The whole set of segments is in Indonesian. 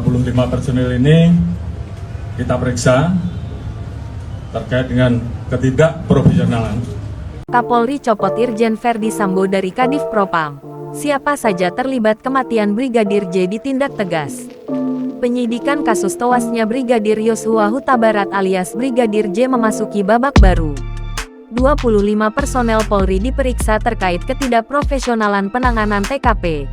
25 personil ini kita periksa terkait dengan ketidakprofesionalan. Kapolri copot Irjen Verdi Sambo dari Kadif Propam. Siapa saja terlibat kematian Brigadir J ditindak tegas. Penyidikan kasus tewasnya Brigadir Yosua Huta Barat alias Brigadir J memasuki babak baru. 25 personel Polri diperiksa terkait ketidakprofesionalan penanganan TKP.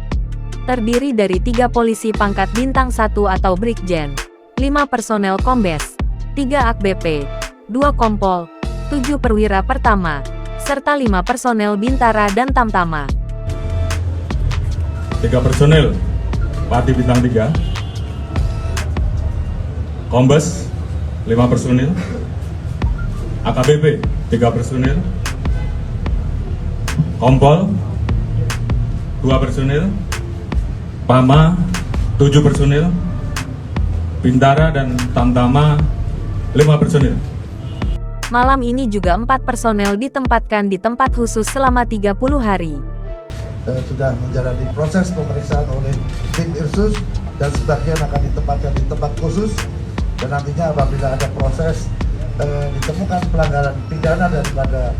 Terdiri dari 3 polisi pangkat bintang 1 atau Brigjen, 5 personel Kombes, 3 AKBP, 2 Kompol, 7 perwira pertama, serta 5 personel Bintara dan Tamtama. 3 personel Pati bintang 3, Kombes 5 personil, AKBP 3 personil, Kompol 2 personil, Pama 7 personil, Bintara dan Tamtama 5 personil. Malam ini juga 4 personel ditempatkan di tempat khusus selama 30 hari. Sudah menjalani proses pemeriksaan oleh tim Irsus dan sebagian akan ditempatkan di tempat khusus, dan nantinya apabila ada proses ditemukan pelanggaran pidana daripada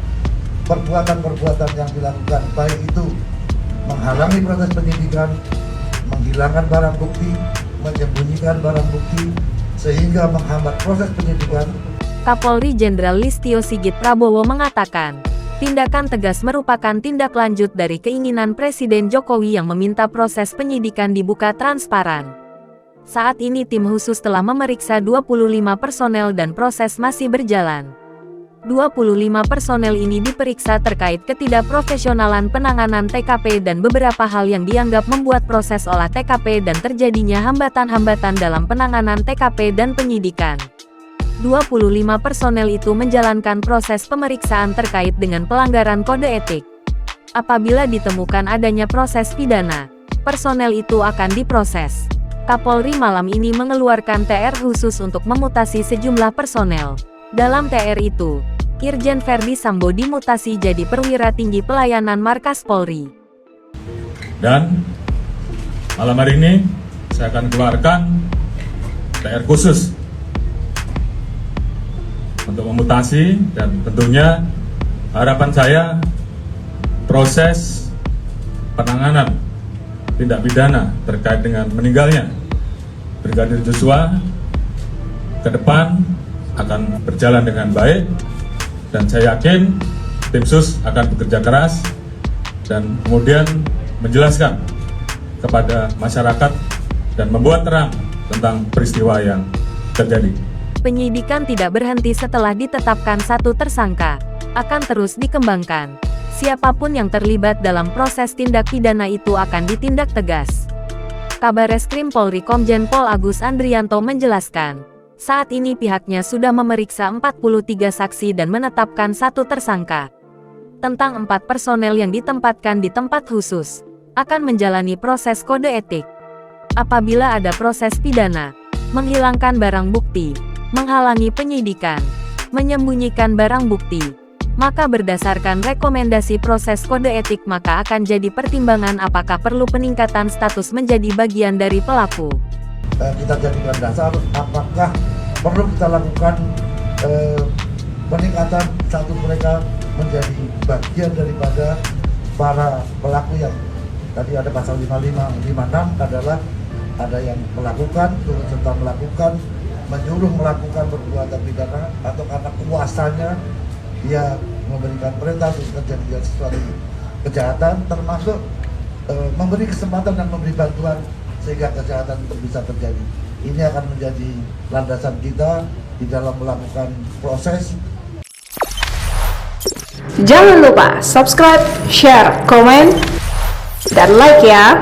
perbuatan-perbuatan yang dilakukan, baik itu menghalangi proses penyidikan, menghilangkan barang bukti, menyembunyikan barang bukti, sehingga menghambat proses penyidikan. Kapolri Jenderal Listio Sigit Prabowo mengatakan, tindakan tegas merupakan tindak lanjut dari keinginan Presiden Jokowi yang meminta proses penyidikan dibuka transparan. Saat ini tim khusus telah memeriksa 25 personel dan proses masih berjalan. 25 personel ini diperiksa terkait ketidakprofesionalan penanganan TKP dan beberapa hal yang dianggap membuat proses olah TKP dan terjadinya hambatan-hambatan dalam penanganan TKP dan penyidikan. 25 personel itu menjalankan proses pemeriksaan terkait dengan pelanggaran kode etik. Apabila ditemukan adanya proses pidana, personel itu akan diproses. Kapolri malam ini mengeluarkan TR khusus untuk memutasi sejumlah personel. Dalam TR itu, Irjen Verdi Sambo dimutasi jadi perwira tinggi pelayanan Markas Polri. Dan malam hari ini saya akan keluarkan TR khusus untuk memutasi, dan tentunya harapan saya proses penanganan tindak pidana terkait dengan meninggalnya Brigadir Joshua ke depan akan berjalan dengan baik, dan saya yakin tim sus akan bekerja keras dan kemudian menjelaskan kepada masyarakat dan membuat terang tentang peristiwa yang terjadi. Penyidikan tidak berhenti setelah ditetapkan satu tersangka, akan terus dikembangkan. Siapapun yang terlibat dalam proses tindak pidana itu akan ditindak tegas. Kabareskrim Polri Komjen Pol Agus Andrianto menjelaskan, saat ini pihaknya sudah memeriksa 43 saksi dan menetapkan satu tersangka. Tentang 4 personel yang ditempatkan di tempat khusus, akan menjalani proses kode etik. Apabila ada proses pidana, menghilangkan barang bukti, menghalangi penyidikan, menyembunyikan barang bukti, maka berdasarkan rekomendasi proses kode etik maka akan jadi pertimbangan apakah perlu peningkatan status menjadi bagian dari pelaku. Kita jadikan dasar apakah perlu kita lakukan peningkatan status mereka menjadi bagian daripada para pelaku yang tadi ada pasal 55, 56 adalah ada yang melakukan, turut serta melakukan, menyuruh melakukan perbuatan pidana, atau karena kuasanya dia memberikan perintah untuk terjadi sesuatu kejahatan, termasuk memberi kesempatan dan memberi bantuan sehingga kejahatan itu bisa terjadi. Ini akan menjadi landasan kita di dalam melakukan proses. Jangan lupa subscribe, share, komen, dan like ya.